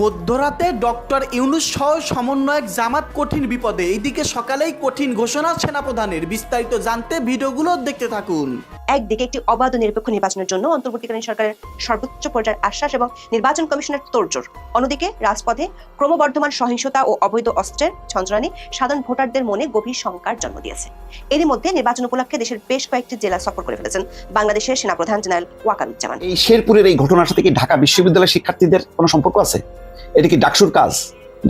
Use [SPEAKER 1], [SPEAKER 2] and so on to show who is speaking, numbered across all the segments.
[SPEAKER 1] মধ্যরাতে ডক্টর ইউনূস সহ সমন্বয়ক জামাত কঠিন বিপদে। এইদিকে সকালেই কঠিন ঘোষণা সেনাপ্রধানের। বিস্তারিত জানতে ভিডিওগুলো দেখতে থাকুন।
[SPEAKER 2] একদিকে একটি অবাধ ও নিরপেক্ষ নির্বাচনের জন্য অন্তর্বর্তীকালীন সরকারের সর্বোচ্চ পর্যায়ের আশ্বাস এবং নির্বাচন কমিশনের তোড়জোড়, অন্যদিকে রাজপথে ক্রমবর্ধমান সহিংসতা ও অবৈধ অস্ত্রের ঝঞ্ঝানি সাধারণ ভোটারদের মনে গভীর শঙ্কার জন্ম দিয়েছে। এরই মধ্যে নির্বাচন উপলক্ষে দেশের বেশ কয়েকটি জেলা সফর করে ফেলেছেন বাংলাদেশের সেনাপ্রধান জেনারেল ওয়াকারুজ্জামান।
[SPEAKER 3] এই শেরপুরের এই ঘটনার সাথে কি ঢাকা বিশ্ববিদ্যালয়ের শিক্ষার্থীদের কোনো সম্পর্ক আছে? এটা কি ডাকসুর কাজ?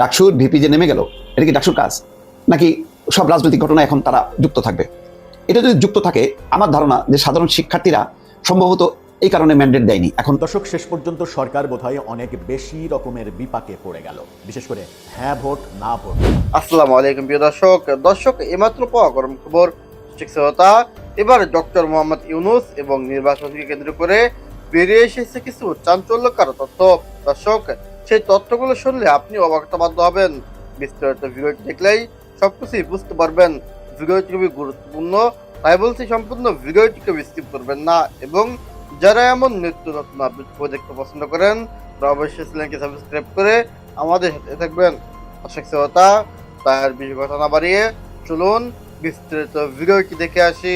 [SPEAKER 3] ডাকসুর ভিপি যে নেমে গেল, এটা কি ডাকসুর কাজ, নাকি সব রাজনৈতিক ঘটনা এখন তারা যুক্ত থাকবে? এটা যদি যুক্ত থাকে, আমার ধারণা যে সাধারণ শিক্ষার্থীরা সম্ভবত এই কারণে ম্যান্ডেট দেয়নি। এখন
[SPEAKER 4] দর্শক, শেষ পর্যন্ত সরকার বোধহয় অনেক বেশি রকমের বিপাকে পড়ে গেল, বিশেষ করে হ্যাঁ ভোট না ভোট।
[SPEAKER 5] আসসালামু আলাইকুম প্রিয় দর্শক, এইমাত্র পাওয়া গরম খবর শিক্ষকতা। এবার ডক্টর মোহাম্মদ ইউনূস এবং নির্বাচনকে কেন্দ্র করে বেরিয়ে এসেছে কিছু চাঞ্চল্যকর তথ্য। দর্শক, সেই তথ্যগুলো শুনলে আপনি অবাক হতে বাধ্য হবেন। বিস্তারিত ভিডিওটি দেখলেই সবকিছুই বুঝতে পারবেন। ভিডিওটি খুবই গুরুত্বপূর্ণ, তাই বলছি সম্পূর্ণ ভিডিওটিকে স্কিপ করবেন না। এবং যারা এমন নিত্য নতুন আপডেট দেখতে পছন্দ করেন, তারা অবশ্যই চ্যানেলকে সাবস্ক্রাইব করে আমাদের সাথে থাকবেন। শিক্ষকতা তার বেশি কথা না বাড়িয়ে চলুন বিস্তারিত ভিডিওটি দেখে আসি।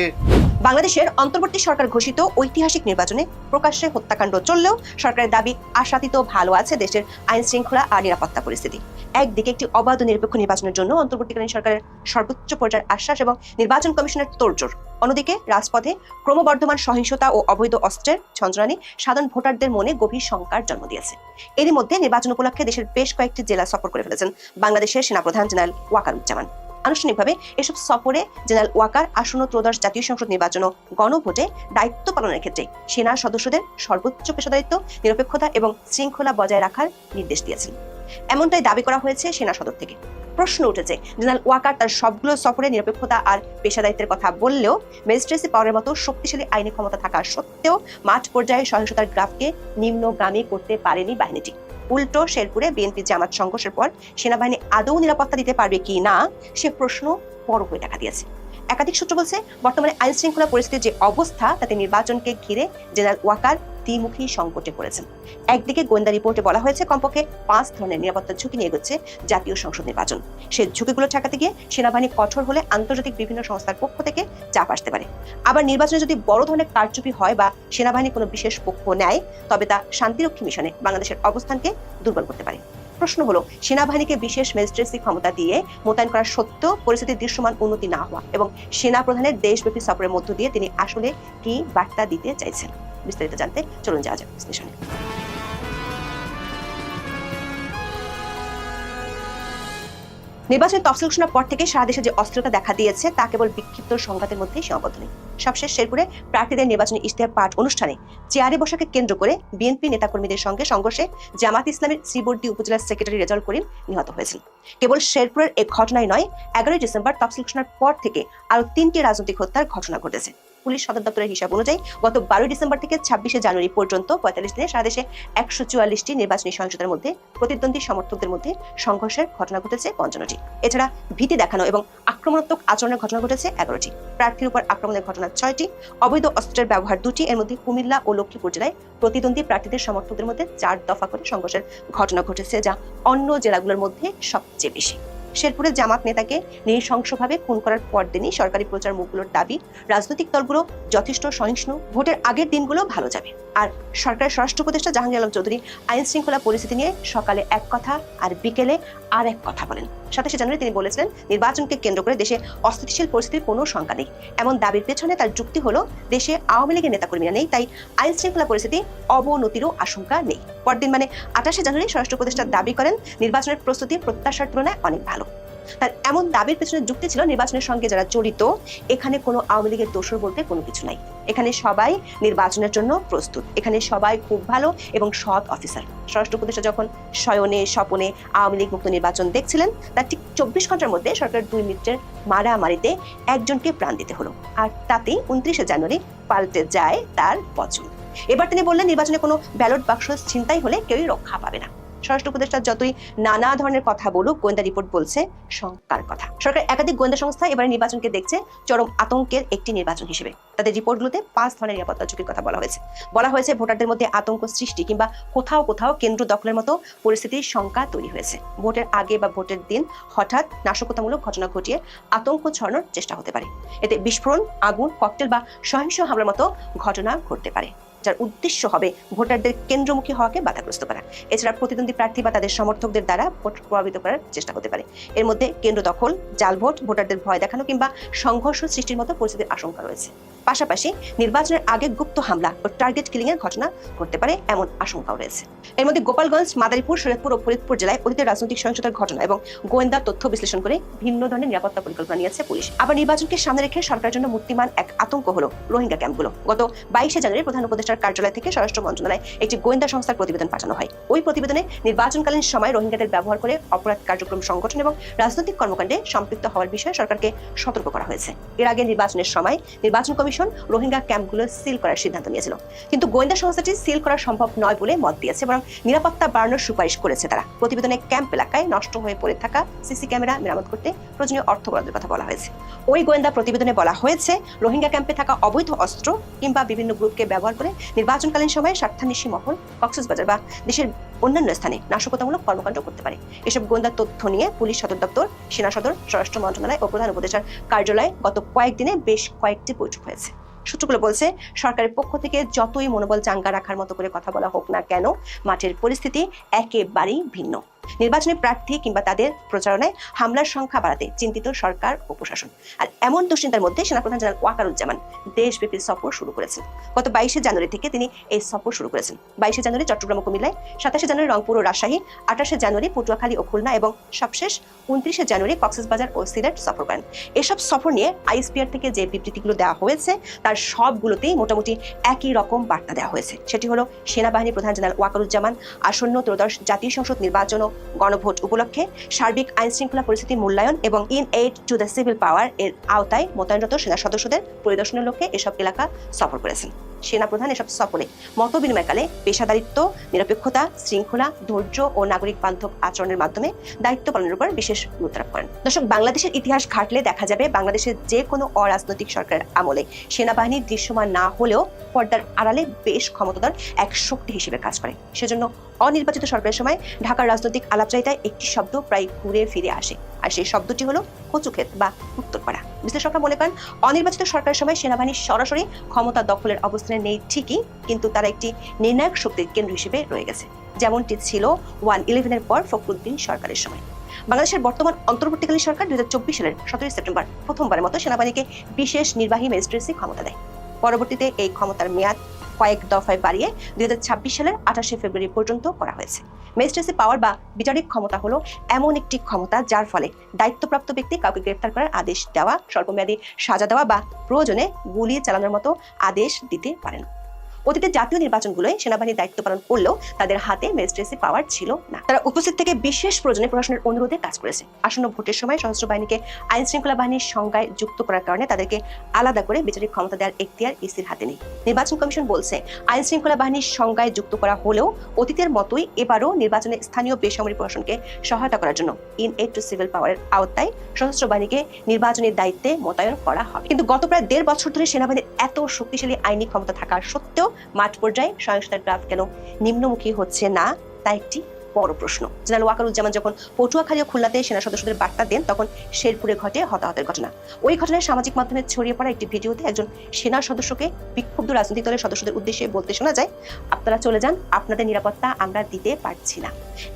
[SPEAKER 2] বাংলাদেশের অন্তর্বর্তী সরকার ঘোষিত ঐতিহাসিক নির্বাচনে প্রকাশ্যে হত্যাকাণ্ড চললেও সরকারের দাবি আশাতীত ভালো আছে দেশের আইন শৃঙ্খলা আর নিরাপত্তা পরিস্থিতি। একদিকে একটি অবাধ ও নিরপেক্ষ নির্বাচনের জন্য অন্তর্বর্তীকালীন সরকারের সর্বোচ্চ পর্যায়ের আশ্বাস এবং নির্বাচন কমিশনের তোড়জোড়, অন্যদিকে রাজপথে ক্রমবর্ধমান সহিংসতা ও অবৈধ অস্ত্রের ঝঞ্ঝানি সাধারণ ভোটারদের মনে গভীর শঙ্কার জন্ম দিয়েছে। এরই মধ্যে নির্বাচন উপলক্ষে দেশের বেশ কয়েকটি জেলা সফর করে ফেলেছেন বাংলাদেশের সেনাপ্রধান জেনারেল ওয়াকারুজ্জামান। আনুষ্ঠানিকভাবে এসব সফরে জেনারেল ওয়াকার আসন্ন ত্রয়োদশ জাতীয় সংসদ নির্বাচন ও গণভোটে দায়িত্ব পালনের ক্ষেত্রে সেনা সদস্যদের সর্বোচ্চ পেশাদারিত্ব, নিরপেক্ষতা এবং শৃঙ্খলা বজায় রাখার নির্দেশ দিয়েছেন। এমনটাই দাবি করা হয়েছে সেনা সদর থেকে। প্রশ্ন উঠেছে, জেনারেল ওয়াকার তার সবগুলো সফরে নিরপেক্ষতা আর পেশাদারিত্বের কথা বললেও ম্যাজিস্ট্রেসি পাওয়ারের মতো শক্তিশালী আইনি ক্ষমতা থাকা সত্ত্বেও মাঠ পর্যায়ে সহিংসতার গ্রাফকে নিম্নগামী করতে পারেনি বাহিনীটি। উল্টো শেরপুরে বিএনপি জামাত সংঘর্ষের পর সেনাবাহিনী আদৌ নিরাপত্তা দিতে পারবে কি না সে প্রশ্ন বড় হয়ে দেখা দিয়েছে। একাধিক সূত্র বলছে, বর্তমানে আইন শৃঙ্খলা পরিস্থিতির যে অবস্থা তাতে নির্বাচনকে ঘিরে জেনারেল ওয়াকার দ্বিমুখী সংকটে পড়েছেন। একদিকে গোয়েন্দা রিপোর্টে বলা হয়েছে কমপক্ষে 5 ধরনের নিরাপত্তার ঝুঁকি নিয়ে এগোচ্ছে জাতীয় সংসদ নির্বাচন। সেই ঝুঁকিগুলো ঠেকাতে গিয়ে সেনাবাহিনী কঠোর হলে আন্তর্জাতিক বিভিন্ন সংস্থার পক্ষ থেকে চাপ আসতে পারে। আবার নির্বাচনে যদি বড় ধরনের কারচুপি হয় বা সেনাবাহিনী কোনো বিশেষ পক্ষ নেয়, তবে তা শান্তিরক্ষী মিশনে বাংলাদেশের অবস্থানকে দুর্বল করতে পারে। প্রশ্ন হলো, সেনাবাহিনীকে বিশেষ ম্যাজিস্ট্রেসি ক্ষমতা দিয়ে মোতায়েন করা সত্ত্বেও পরিস্থিতির দৃশ্যমান উন্নতি না হওয়া এবং সেনা প্রধানের দেশব্যাপী সফরের মধ্য দিয়ে তিনি আসলে কি বার্তা দিতে চাইছেন, বিস্তারিত জানতে চলুন যাওয়া যাক বিশ্লেষণে। নির্বাচনের তফসিল ঘোষণার পর থেকে সারা দেশে যে অস্থিরতা দেখা দিয়েছে তা কেবল বিক্ষিপ্ত সংঘাতের মধ্যেই সীমাবদ্ধ নেই। সবশেষ শেরপুরে প্রার্থীদের নির্বাচনী ইশতেহার পাঠ অনুষ্ঠানে চেয়ারে বসাকে কেন্দ্র করে বিএনপি নেতাকর্মীদের সঙ্গে সংঘর্ষে জামাত ইসলামের শ্রীবর্দী উপজেলার সেক্রেটারি রেজাউল করিম নিহত হয়েছেন। কেবল শেরপুরের এক ঘটনাই নয়, 11 ডিসেম্বর তফসিল ঘোষণার পর থেকে আরো 3টি রাজনৈতিক হত্যার ঘটনা ঘটেছে। পুলিশ সদর দপ্তরের হিসাব অনুযায়ী গত 12 ডিসেম্বর থেকে 26 জানুয়ারি পর্যন্ত 45 দিনে সারা দেশে 144টি নির্বাচনী সহিংসতার মধ্যে প্রতিদ্বন্দ্বী সমর্থকদের মধ্যে সংঘর্ষের ঘটনা ঘটেছে 55টি। এছাড়া ভীতি দেখানো এবং আক্রমণাত্মক আচরণের ঘটনা ঘটেছে 11টি। প্রার্থীর উপর আক্রমণের ঘটনা 6টি, অবৈধ অস্ত্রের ব্যবহার 2টি। এর মধ্যে কুমিল্লা ও লক্ষ্মীপুর জেলায় প্রতিদ্বন্দ্বী প্রার্থীদের সমর্থকদের মধ্যে 4 দফা করে সংঘর্ষের ঘটনা ঘটেছে, যা অন্য জেলাগুলোর মধ্যে সবচেয়ে বেশি। শেরপুরের জামাত নেতাকে নৃশংসভাবে খুন করার পরদিনই সরকারি প্রচার মুখগুলোর দাবি রাজনৈতিক দলগুলো যথেষ্ট সহিষ্ণু, ভোটের আগের দিনগুলো ভালো যাবে। আর সরকারের স্বরাষ্ট্র উপদেষ্টা জাহাঙ্গীর আলম চৌধুরী আইন শৃঙ্খলা পরিস্থিতি নিয়ে সকালে এক কথা আর বিকেলে আর এক কথা বলেন। 27 জানুয়ারি তিনি বলেছিলেন, নির্বাচনকে কেন্দ্র করে দেশে অস্থিতিশীল পরিস্থিতির কোনো শঙ্কা নেই। এমন দাবির পেছনে তার যুক্তি হলো, দেশে আওয়ামী লীগের নেতাকর্মীরা নেই, তাই আইন শৃঙ্খলা পরিস্থিতি অবনতিরও আশঙ্কা নেই। পরদিন মানে 28 জানুয়ারি স্বরাষ্ট্র উপদেষ্টা দাবি করেন, নির্বাচনের প্রস্তুতি প্রত্যাশার তুলনায় অনেক ভালো। তার এমন দাবির পেছনে যুক্তি ছিল, নির্বাচনের সঙ্গে যারা জড়িত এখানে কোনো আওয়ামী লীগের দোষর বলতে কোনো কিছু নাই। এখানে সবাই নির্বাচনের জন্য প্রস্তুত, এখানে সবাই খুব ভালো এবং সৎ অফিসার। স্বরাষ্ট্র উপদেষ্টা যখন শয়নে স্বপনে আওয়ামী লীগ মুক্ত নির্বাচন দেখছিলেন, তার ঠিক 24 ঘন্টার মধ্যে সরকার 2 মিনিটের মারামারিতে একজনকে প্রাণ দিতে হলো, আর তাতেই 29 জানুয়ারি পাল্টে যায় তার বচন। এবার তিনি বললেন, নির্বাচনে কোনো ব্যালট বাক্স ছিনতাই হলে কেউই রক্ষা পাবে না। স্বরাষ্ট্র উপদেষ্টা যতই নানা ধরনের কথা বলুক, গোয়েন্দা রিপোর্ট বলছে শঙ্কার কথা। সরকার একাধিক গোয়েন্দা সংস্থা এবারে নির্বাচনকে দেখছে চরম আতঙ্কের একটি নির্বাচন হিসেবে। তাদের রিপোর্টগুলোতে 5 ধরনের নিরাপত্তা ঝুঁকির কথা বলা হয়েছে। বলা হয়েছে ভোটারদের মধ্যে আতঙ্ক সৃষ্টি কিংবা কোথাও কোথাও কেন্দ্র দখলের মতো পরিস্থিতির শঙ্কা তৈরি হয়েছে। ভোটের আগে বা ভোটের দিন হঠাৎ নাশকতামূলক ঘটনা ঘটিয়ে আতঙ্ক ছড়ানোর চেষ্টা হতে পারে। এতে বিস্ফোরণ, আগুন, ককটেল বা সহিংস হামলার মতো ঘটনা ঘটতে পারে, যার উদ্দেশ্য হবে ভোটারদের কেন্দ্রমুখী হওয়াকে বাধাগ্রস্ত করা। এছাড়া প্রতিদ্বন্দ্বী প্রার্থী বা তাদের সমর্থকদের দ্বারা ভোট প্রভাবিত করার চেষ্টা হতে পারে। এর মধ্যে কেন্দ্র দখল, জাল ভোট, ভোটারদের ভয় দেখানো কিংবা সংঘর্ষ সৃষ্টির মতো পরিস্থিতির আশঙ্কা রয়েছে। পাশাপাশি নির্বাচনের আগে গুপ্ত হামলা ও টার্গেট কিলিং এর ঘটনা ঘটতে পারে এমন আশঙ্কাও রয়েছে। এর মধ্যে গোপালগঞ্জ, মাদারীপুর, শরীয়তপুর ও ফরিদপুর জেলায় অতীতের রাজনৈতিক সহিংসতার ঘটনা এবং গোয়েন্দা তথ্য বিশ্লেষণ করে ভিন্ন ধরনের নিরাপত্তা পরিকল্পনা নিয়েছে পুলিশ। আবার নির্বাচনকে সামনে রেখে সরকারের জন্য মূর্তিমান এক আতঙ্ক হলো রোহিঙ্গা ক্যাম্পগুলো। গত 22 জানুয়ারি প্রধান উপদেষ্টার কার্যালয় থেকে স্বরাষ্ট্র মন্ত্রণালয়ে একটি গোয়েন্দা সংস্থার প্রতিবেদন পাঠানো হয়। ওই প্রতিবেদনে নির্বাচনকালীন সময় রোহিঙ্গাদের ব্যবহার করে অপরাধ কার্যক্রম সংগঠন এবং রাজনৈতিক কর্মকাণ্ডে সম্পৃক্ত হওয়ার বিষয়ে সরকারকে সতর্ক করা হয়েছে। এর আগে নির্বাচনের সময় নির্বাচন কমিশন রোহিঙ্গা ক্যাম্পগুলো সিল করার সিদ্ধান্ত নিয়েছিল, কিন্তু গোয়েন্দা সংস্থাটি সিল করা সম্ভব নয় বলে মত দিয়েছে, বরং নিরাপত্তা বাড়ানোর সুপারিশ করেছে তারা। প্রতিবেদনে ক্যাম্প এলাকায় নষ্ট হয়ে পড়ে থাকা সিসি ক্যামেরা মেরামত করতে প্রয়োজনীয় অর্থ বরাদ্দের কথা বলা হয়েছে। ওই গোয়েন্দা প্রতিবেদনে বলা হয়েছে রোহিঙ্গা ক্যাম্পে থাকা অবৈধ অস্ত্র কিংবা বিভিন্ন গ্রুপকে ব্যবহার করে নির্বাচনকালীন সময়ে স্বার্থান্বেষী মহল কক্সবাজার বা দেশের অন্যান্য স্থানে নাশকতামূলক কর্মকাণ্ড করতে পারে। এসব গোয়েন্দা তথ্য নিয়ে পুলিশ সদর দপ্তর, সেনা সদর, স্বরাষ্ট্র মন্ত্রণালয় ও প্রধান উপদেষ্টার কার্যালয়ে গত কয়েকদিনে বেশ কয়েকটি বৈঠক হয়েছে। সূত্রগুলো বলছে সরকারের পক্ষ থেকে যতই মনোবল চাঙ্গা রাখার মতো করে কথা বলা হোক না কেন, মাঠের পরিস্থিতি একেবারেই ভিন্ন। নির্বাচনী প্রার্থী কিংবা তাদের প্রচারণায় হামলার সংখ্যা বাড়াতে চিন্তিত সরকার ও প্রশাসন। আর এমন দুশ্চিন্তার মধ্যে সেনাপ্রধান জেনারেল ওয়াকারুজ্জামান দেশব্যাপী সফর শুরু করেছেন। গত 22 জানুয়ারি থেকে তিনি এই সফর শুরু করেছেন। 22 জানুয়ারি চট্টগ্রাম ও কুমিল্লায়, 27 জানুয়ারি রংপুর ও রাজশাহী, 28 জানুয়ারি পটুয়াখালী ও খুলনা এবং সবশেষ 29 জানুয়ারি কক্সবাজার ও সিলেট সফর করেন। এসব সফর নিয়ে আইএসপিআর থেকে যে বিবৃতিগুলো দেওয়া হয়েছে তার সবগুলোতেই মোটামুটি একই রকম বার্তা দেওয়া হয়েছে। সেটি হলো সেনাবাহিনী প্রধান জেনারেল ওয়াকারুজ্জামান আসন্ন ত্রয়োদশ জাতীয় সংসদ নির্বাচন ও গণভোট উপলক্ষে সার্বিক আইন শৃঙ্খলা পরিস্থিতি মূল্যায়ন এবং in aid to the civil পাওয়ার এর আওতায় মোতায়েনরত সেনা সদস্যদের পরিদর্শনের লক্ষ্যে এসব এলাকা সফর করেছেন। সেনাপ্রধান এসব সফরে মত বিনিময়কালে পেশাদারিত্ব, নিরপেক্ষতা, শৃঙ্খলা, ধৈর্য ও নাগরিক বান্ধব আচরণের মাধ্যমে দায়িত্ব পালনের উপর বিশেষ গুরুত্ব আরোপ করেন। দর্শক, বাংলাদেশের ইতিহাস ঘাটলে দেখা যাবে বাংলাদেশের যে কোনো অরাজনৈতিক সরকারের আমলে সেনাবাহিনী দৃশ্যমান না হলেও পর্দার আড়ালে বেশ ক্ষমতাধর এক শক্তি হিসেবে কাজ করে। সেজন্য অনির্বাচিত সরকারের সময় ঢাকার রাজনৈতিক আলাপচারিতায় একটি শব্দ প্রায় ঘুরে ফিরে আসে, আর সেই শব্দটি হলো কচুক্ষেত বা উত্তরপাড়া। বিশ্লেষকরা মনে করেন অনির্বাচিত সরকারের সময় সেনাবাহিনী সরাসরি ক্ষমতা দখলের অবস্থানে নেই ঠিকই, কিন্তু তারা একটি নির্ণায়ক শক্তির কেন্দ্র হিসেবে রয়ে গেছে, যেমনটি ছিল 1/11 পর ফখরুদ্দিন সরকারের সময়। বাংলাদেশের বর্তমান অন্তর্বর্তীকালীন সরকার 2024 সালের 17 সেপ্টেম্বর প্রথমবারের মতো সেনাবাহিনীকে বিশেষ নির্বাহী ম্যাজিস্ট্রেসি ক্ষমতা দেয়। পরবর্তীতে এই ক্ষমতার মেয়াদ কয়েক দফায় বাড়িয়ে 2026 সালের 28 ফেব্রুয়ারি পর্যন্ত করা হয়েছে। ম্যাজিস্ট্রেসি পাওয়ার বা বিচারিক ক্ষমতা হলো এমন একটি ক্ষমতা যার ফলে দায়িত্বপ্রাপ্ত ব্যক্তি কাউকে গ্রেফতার করার আদেশ দেওয়া, স্বল্পমেয়াদী সাজা দেওয়া বা প্রয়োজনে গুলি চালানোর মতো আদেশ দিতে পারেন। অতীতে জাতীয় নির্বাচনগুলোয় সেনাবাহিনী দায়িত্ব পালন করলেও তাদের হাতে ম্যাজিস্ট্রেসি পাওয়ার ছিল না। তারা উপস্থিত থেকে বিশেষ প্রয়োজনে প্রশাসনের অনুরোধে কাজ করেছে। আসন্ন ভোটের সময় সশস্ত্র বাহিনীকে আইন শৃঙ্খলা বাহিনীর সংজ্ঞায় যুক্ত করার কারণে তাদেরকে আলাদা করে বিচারিক ক্ষমতা দেওয়ার এখতিয়ার ইসির হাতে নেই। নির্বাচন কমিশন বলছে আইন শৃঙ্খলা বাহিনীর সংজ্ঞায় যুক্ত করা হলেও অতীতের মতোই এবারও নির্বাচনে স্থানীয় বেসামরিক প্রশাসনকে সহায়তা করার জন্য ইন এইড টু সিভিল পাওয়ারের আওতায় সশস্ত্র বাহিনীকে নির্বাচনের দায়িত্বে মোতায়েন করা হবে। কিন্তু গত প্রায় 1.5 বছর ধরে সেনাবাহিনীর এত শক্তিশালী আইনি ক্ষমতা থাকা সত্ত্বেও মাঠ পর্যায়ে সহিংসতার গ্রাফ কেন নিম্নমুখী হচ্ছে না, তা একটি বড় প্রশ্ন। জেনারেল ওয়াকারুজ্জামান যখন পটুয়াখালী ও খুলনাতে সেনা সদস্যদের বার্তা দেন তখন শেরপুরে ঘটে হতাহতের ঘটনা। ওই ঘটনায় সামাজিক মাধ্যমে ছড়িয়ে পড়া একটি ভিডিওতে একজন সেনা সদস্যকে বিক্ষুব্ধ রাজনৈতিক দলের সদস্যদের উদ্দেশ্যে বলতে শোনা যায়, আপনারা চলে যান, আপনাদের নিরাপত্তা আমরা দিতে পারছি না।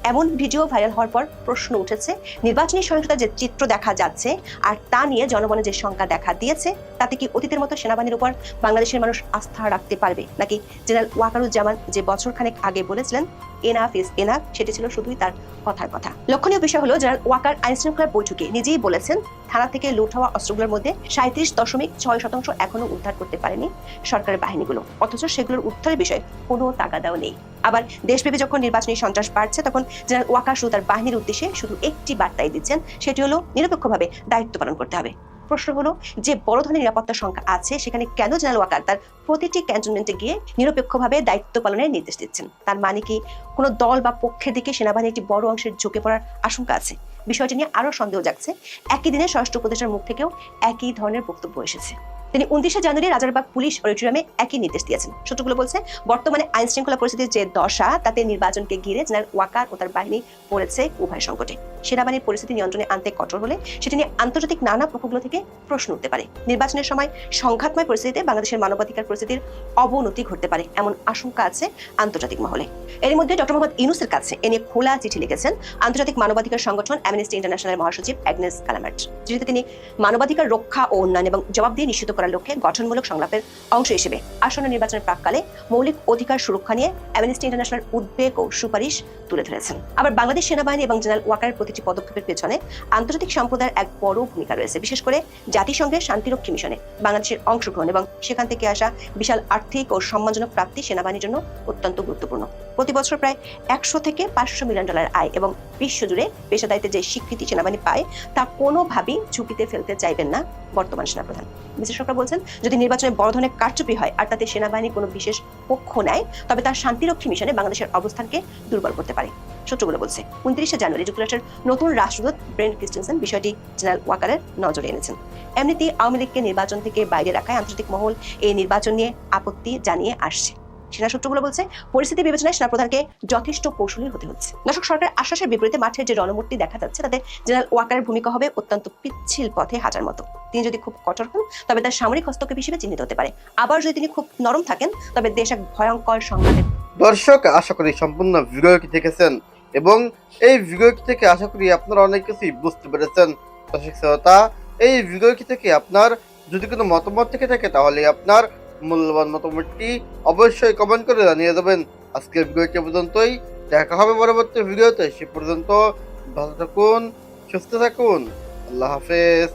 [SPEAKER 2] এমন ভিডিও ভাইরাল হওয়ার পর প্রশ্ন উঠেছে, নির্বাচনী সহিংসতার যে চিত্র দেখা যাচ্ছে আর তা নিয়ে জনগণের যে শঙ্কা দেখা দিয়েছে, তাতে কি অতীতের মতো সেনাবাহিনীর উপর বাংলাদেশের মানুষ আস্থা রাখতে পারবে, নাকি জেনারেল ওয়াকারুজ্জামান যে বছরখানেক আগে বলেছিলেন এনাফ ইজ এনাফ সেটি ছিল শুধুই তার কথার কথা? লক্ষণীয় বিষয় হলো জেনারেল ওয়াকার আইন শৃঙ্খলার বৈঠকে নিজেই বলেছেন থানা থেকে লুট হওয়া অস্ত্রগুলোর মধ্যে 37.6% এখনো উদ্ধার করতে পারেনি সরকারের বাহিনীগুলো, অথচ সেগুলোর উদ্ধারের বিষয়ে কোনো তাগাদাও নেই। আবার দেশব্যাপী যখন নির্বাচনী সন্ত্রাস বাড়ছে তখন জেনারেল ওয়াকার শুধু তার বাহিনীর উদ্দেশ্যে শুধু একটি বার্তাই দিচ্ছেন, সেটি হলো নিরপেক্ষভাবে দায়িত্ব পালন করতে হবে। প্রশ্ন হলো, যে বড় ধরনের নিরাপত্তার সংখ্যা আছে সেখানে কেন জেনারেল ওয়াকার তার প্রতিটি ক্যান্টনমেন্টে গিয়ে নিরপেক্ষভাবে দায়িত্ব পালনের নির্দেশ দিচ্ছেন? তার মানে কি কোনো দল বা পক্ষের দিকে সেনাবাহিনীর একটি বড় অংশের ঝুঁকে পড়ার আশঙ্কা আছে? বিষয়টি নিয়ে আরো সন্দেহ জাগছে। একই দিনে স্বরাষ্ট্র উপদেষ্টার মুখ থেকেও একই ধরনের বক্তব্য এসেছে। তিনি 29শে জানুয়ারি রাজারবাগ পুলিশ অডিটোরিয়ামে একই নির্দেশ দিয়েছেন। সূত্রগুলো বলছে, বর্তমানে আইন শৃঙ্খলা পরিস্থিতির যে দশা, তাতে নির্বাচনকে ঘিরে জেনারেল ওয়াকার ও তার বাহিনী পড়েছে উভয় সংকটে। সেনাবাহিনীর পরিস্থিতি নিয়ন্ত্রণে আনতে কঠোর হলে সেটি নিয়ে আন্তর্জাতিক নানা পক্ষগুলো থেকে প্রশ্ন উঠতে পারে। নির্বাচনের সময় সংঘাতময় পরিস্থিতিতে বাংলাদেশের মানবাধিকার পরিস্থিতির অবনতি ঘটতে পারে এমন আশঙ্কা আছে আন্তর্জাতিক মহলে। এর মধ্যে ডক্টর মোহাম্মদ ইউনূসের কাছে এ নিয়ে খোলা চিঠি লিখেছেন আন্তর্জাতিক মানবাধিকার সংগঠন অ্যামনেস্টি ইন্টারন্যাশনালের মহাসচিব অ্যাগনেস কালামার্ট। চিঠিতে তিনি মানবাধিকার রক্ষা ও উন্নয়ন এবং জবাবদিহি নিশ্চিত করার লক্ষ্যে গঠনমূলক সংলাপের অংশ হিসেবে আসন্ন নির্বাচনের প্রাককালে মৌলিক অধিকার সুরক্ষা নিয়ে অ্যামনেস্টি ইন্টারন্যাশনাল উদ্বেগ ও সুপারিশ তুলে ধরেছেন। আবার বাংলাদেশ সেনাবাহিনী এবং জেনারেল ওয়াকারের প্রতিটি পদক্ষেপের পেছনে আন্তর্জাতিক সম্প্রদায়ের এক বড় ভূমিকা রয়েছে। বিশেষ করে জাতিসংঘের শান্তিরক্ষী মিশনে বাংলাদেশের অংশগ্রহণ এবং সেখান থেকে আসা বিশাল আর্থিক ও সম্মানজনক প্রাপ্তি সেনাবাহিনীর জন্য অত্যন্ত গুরুত্বপূর্ণ। প্রতি বছর প্রায় 100 থেকে 500 মিলিয়ন ডলার আয় এবং বিশ্বজুড়ে পেশাদারিত্বের যে স্বীকৃতি সেনাবাহিনী পায় তা কোনোভাবেই ঝুঁকিতে ফেলতে চাইবেন না বর্তমান সেনাপ্রধান। বিশ্লেষকরা বলছেন, যদি নির্বাচনে বড় ধরনের কারচুপি হয় আর তাতে সেনাবাহিনী কোনো বিশেষ পক্ষ নেয়, তবে তার শান্তিরক্ষী মিশনে বাংলাদেশের অবস্থানকে দুর্বল করতে পারে। সূত্রগুলো বলছে, 29শে জানুয়ারি যুক্তরাষ্ট্রের নতুন রাষ্ট্রদূত ব্রেন্ট ক্রিস্টেনসেন বিষয়টি জেনারেল ওয়াকারের নজরে এনেছেন। এমনিতেই আওয়ামী লীগকে নির্বাচন থেকে বাইরে রাখায় আন্তর্জাতিক মহল এই নির্বাচন নিয়ে আপত্তি জানিয়ে আসছে। সেনা সূত্রগুলো বলছে, পরিস্থিতি বিবেচনায় সেনাপ্রধানকে যথেষ্ট কৌশলী হতে হচ্ছে। দর্শক, সরকার আশ্বাসের বিপরীতে মাঠের যে রণমূর্তি দেখা যাচ্ছে তাতে জেনারেল ওয়াকারের ভূমিকা হবে অত্যন্ত পিচ্ছিল পথে হাঁটার মতো। তিনি যদি খুব কঠোর হন তবে তার সামরিক হস্তক্ষেপ হিসেবে চিহ্নিত হতে পারে, আবার যদি তিনি খুব নরম থাকেন তবে দেশ এক ভয়ঙ্কর সংঘাতের।
[SPEAKER 5] দর্শক, আশা করি সম্পূর্ণ ভিডিওটি দেখেছেন এবং এই ভিডিওটি থেকে আশা করি আপনারা অনেক কিছুই বুঝতে পেরেছেন। দর্শক শ্রোতা, এই ভিডিওটি থেকে আপনার যদি কোনো মতামত থেকে থাকে তাহলে আপনার মূল্যবান মতামতটি অবশ্যই কমেন্ট করে জানিয়ে দেবেন। আজকের ভিডিওটি পর্যন্তই, দেখা হবে পরবর্তী ভিডিওতে। সে পর্যন্ত ভালো থাকুন, সুস্থ থাকুন, আল্লাহ হাফেজ।